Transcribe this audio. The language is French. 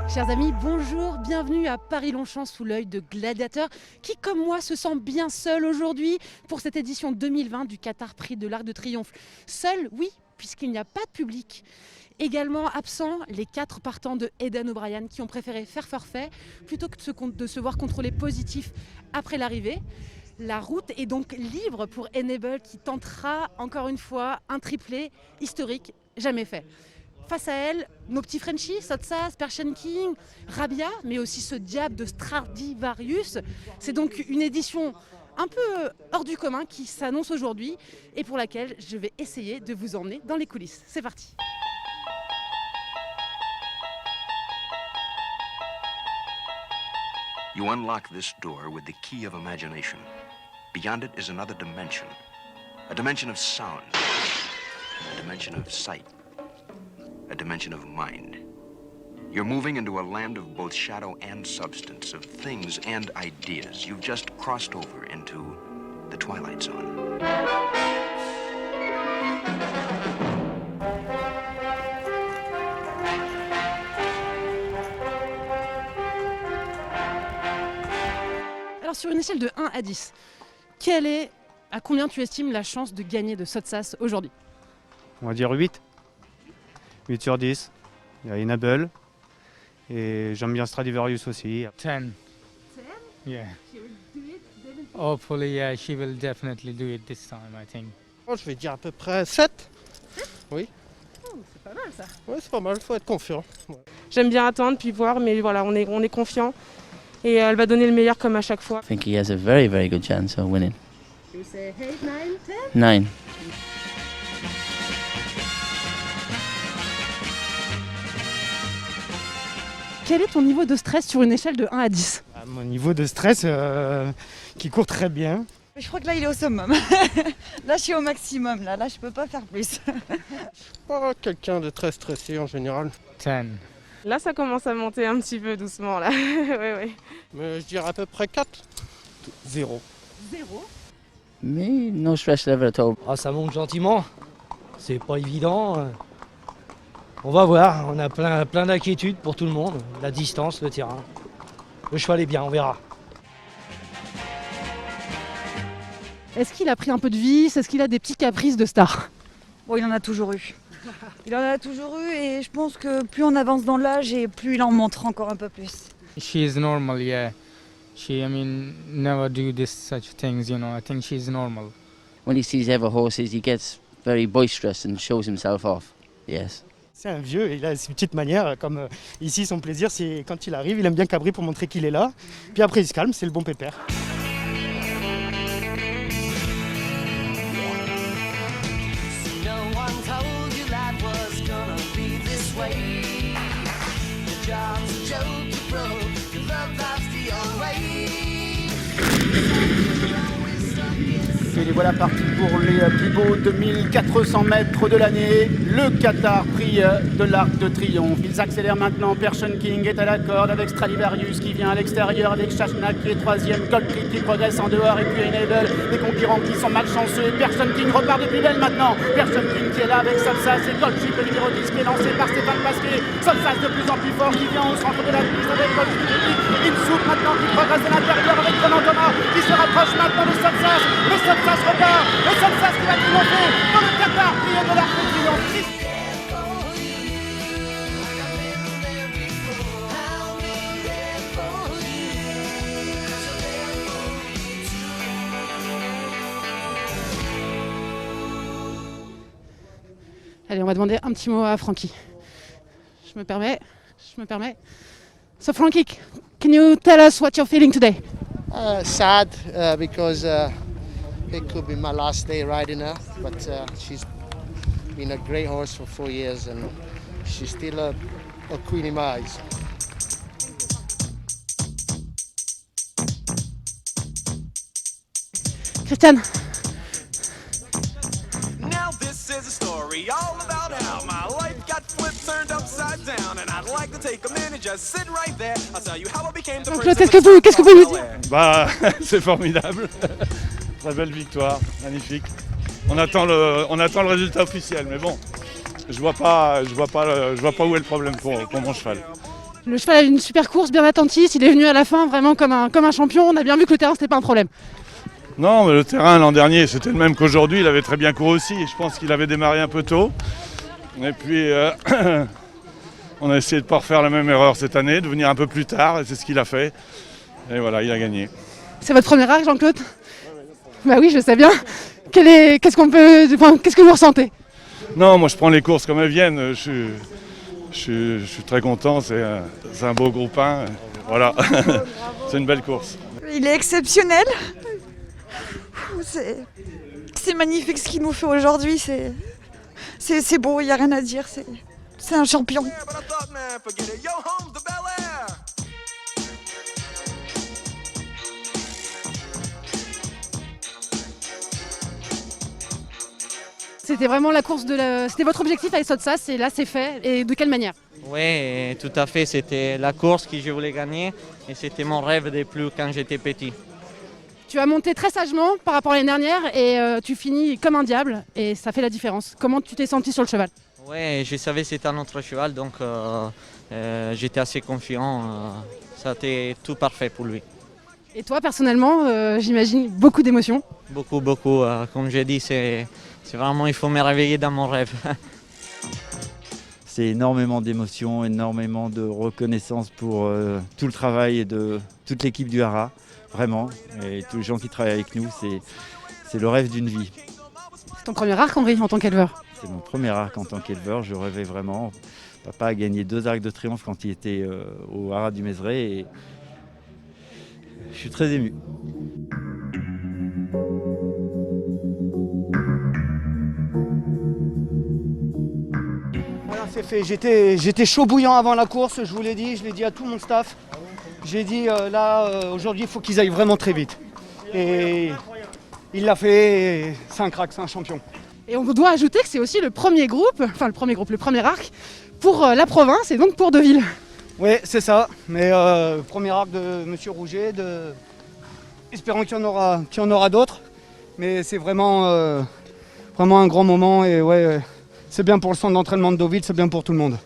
Chers amis, bonjour, bienvenue à Paris-Longchamp sous l'œil de Gladiateur qui, comme moi, se sent bien seul aujourd'hui pour cette édition 2020 du Qatar Prix de l'Arc de Triomphe. Seul, oui, puisqu'il n'y a pas de public. Également absents, les 4 partants de Aidan O'Brien qui ont préféré faire forfait plutôt que de se voir contrôler positif après l'arrivée. La route est donc libre pour Enable qui tentera encore une fois un triplé historique jamais fait. Face à elle, nos petits Frenchies, Sotsas, Persian King, Rabia, mais aussi ce diable de Stradivarius. C'est donc une édition un peu hors du commun qui s'annonce aujourd'hui et pour laquelle je vais essayer de vous emmener dans les coulisses. C'est parti. You unlock this door with the key of imagination. Beyond it is another dimension. A dimension of sound. A dimension of sight. A dimension of mind. You're moving into a land of both shadow and substance, of things and ideas. You've just crossed over into the Twilight Zone. Alors sur une échelle de 1 à 10, à combien tu estimes la chance de gagner de Sotsas aujourd'hui? On va dire 8. 8 sur 10. Il y a Enable. Et j'aime bien Stradivarius aussi. 10. 10? Yeah. Hopefully, yeah, she will definitely do it this time, I think. Oh, je vais dire à peu près 7. Oui. Oh, c'est pas mal ça. Oui, c'est pas mal, il faut être confiant. Ouais. J'aime bien attendre puis voir, mais voilà, on est confiant. Et elle va donner le meilleur comme à chaque fois. I think he has a very, very good chance of winning. You say 8, 9, 10? 9. Quel est ton niveau de stress sur une échelle de 1 à 10? Mon niveau de stress qui court très bien. Je crois que là il est au summum. Là je suis au maximum, là je peux pas faire plus. Pas quelqu'un de très stressé en général. 10. Là, ça commence à monter un petit peu doucement, là. Oui. Mais je dirais à peu près 4. 0. 0? Me, no stress level at all. Ah, ça monte gentiment, c'est pas évident. On va voir, on a plein d'inquiétudes pour tout le monde. La distance, le terrain. Le cheval est bien, on verra. Est-ce qu'il a pris un peu de vice? Est-ce qu'il a des petits caprices de star? Bon, il en a toujours eu. Il en a toujours eu et je pense que plus on avance dans l'âge et plus il en montre encore un peu plus. She is normal, yeah. Never do such things, you know. I think she's normal. When he sees other horses, he gets very boisterous and shows himself off. Yes. C'est un vieux et il a ses petites manières. Comme ici, son plaisir, c'est quand il arrive, il aime bien cabrer pour montrer qu'il est là. Puis après, il se calme, c'est le bon pépère. Et les voilà partis pour les plus beaux 2400 mètres de l'année, le Qatar Prix de l'Arc de Triomphe. Ils accélèrent maintenant, Persian King est à la corde avec Stradivarius qui vient à l'extérieur, avec Shashnak qui est 3e, Gold Creek qui progresse en dehors et puis Enable, les concurrents qui sont malchanceux et Persian King repart depuis belle maintenant. Persian King qui est là avec Sotsas et Gold Creek, le numéro 10 qui est lancé par Stéphane Pasquier. Sotsas de plus en plus fort qui vient au centre de la piste avec Gold Creek. Insouk maintenant qui progresse à l'intérieur avec Ronan Thomas qui se rapproche maintenant de Sotsas. Le Sotsas repart, le Sotsas qui va triompher dans le Qatar Prix de l'Arc de Triomphe. Allez, on va demander un petit mot à Frankie. Je me permets. So Frankie, can you tell us what you're feeling today? Sad because it could be my last day riding her, but she's been a great horse for 4 years and she's still a queen in my eyes. Christiane. Now this is a story all about how my life got flipped, turned upside down, and I'd like to take a minute, just sit right there. I'll tell you how I became the Donc là, prince qu'est-ce que vous pouvez nous dire? C'est formidable. Très belle victoire, magnifique. On attend le résultat officiel, mais bon, je vois pas où est le problème pour mon cheval. Le cheval a eu une super course, bien attentiste, il est venu à la fin vraiment comme un champion. On a bien vu que le terrain, c'était pas un problème. Non, mais le terrain l'an dernier, c'était le même qu'aujourd'hui. Il avait très bien couru aussi. Je pense qu'il avait démarré un peu tôt. Et puis, on a essayé de ne pas refaire la même erreur cette année, de venir un peu plus tard, et c'est ce qu'il a fait. Et voilà, il a gagné. C'est votre premier arc, Jean-Claude? Bah oui, je sais bien. Qu'est-ce que vous ressentez? Non, moi je prends les courses comme elles viennent. Je suis très content, c'est un beau groupe 1. Voilà, c'est une belle course. Il est exceptionnel. C'est magnifique ce qu'il nous fait aujourd'hui. C'est beau, il n'y a rien à dire. C'est un champion. C'était vraiment la course c'était votre objectif avec Sotsas, et là c'est fait. Et de quelle manière? Oui, tout à fait. C'était la course que je voulais gagner et c'était mon rêve depuis quand j'étais petit. Tu as monté très sagement par rapport à l'année dernière et tu finis comme un diable et ça fait la différence. Comment tu t'es senti sur le cheval? Oui, je savais que c'était un autre cheval, donc j'étais assez confiant. Ça a été tout parfait pour lui. Et toi personnellement, j'imagine beaucoup d'émotions? Beaucoup. Comme j'ai dit, c'est vraiment, il faut me réveiller dans mon rêve. C'est énormément d'émotions, énormément de reconnaissance pour tout le travail de toute l'équipe du Haras, vraiment. Et tous les gens qui travaillent avec nous, c'est le rêve d'une vie. C'est ton premier arc, Henri, en tant qu'éleveur? C'est mon premier arc en tant qu'éleveur, je rêvais vraiment. Papa a gagné 2 arcs de triomphe quand il était au Haras du Mézeray et je suis très ému. Voilà, c'est fait. J'étais chaud bouillant avant la course, je vous l'ai dit, je l'ai dit à tout mon staff. J'ai dit aujourd'hui il faut qu'ils aillent vraiment très vite. Et il l'a fait, c'est un crack, c'est un champion. Et on doit ajouter que c'est aussi le premier arc pour la province et donc pour Deauville. Oui, c'est ça, mais premier arc de Monsieur Rouget, espérons qu'il y en aura d'autres. Mais c'est vraiment un grand moment et ouais, c'est bien pour le centre d'entraînement de Deauville, c'est bien pour tout le monde.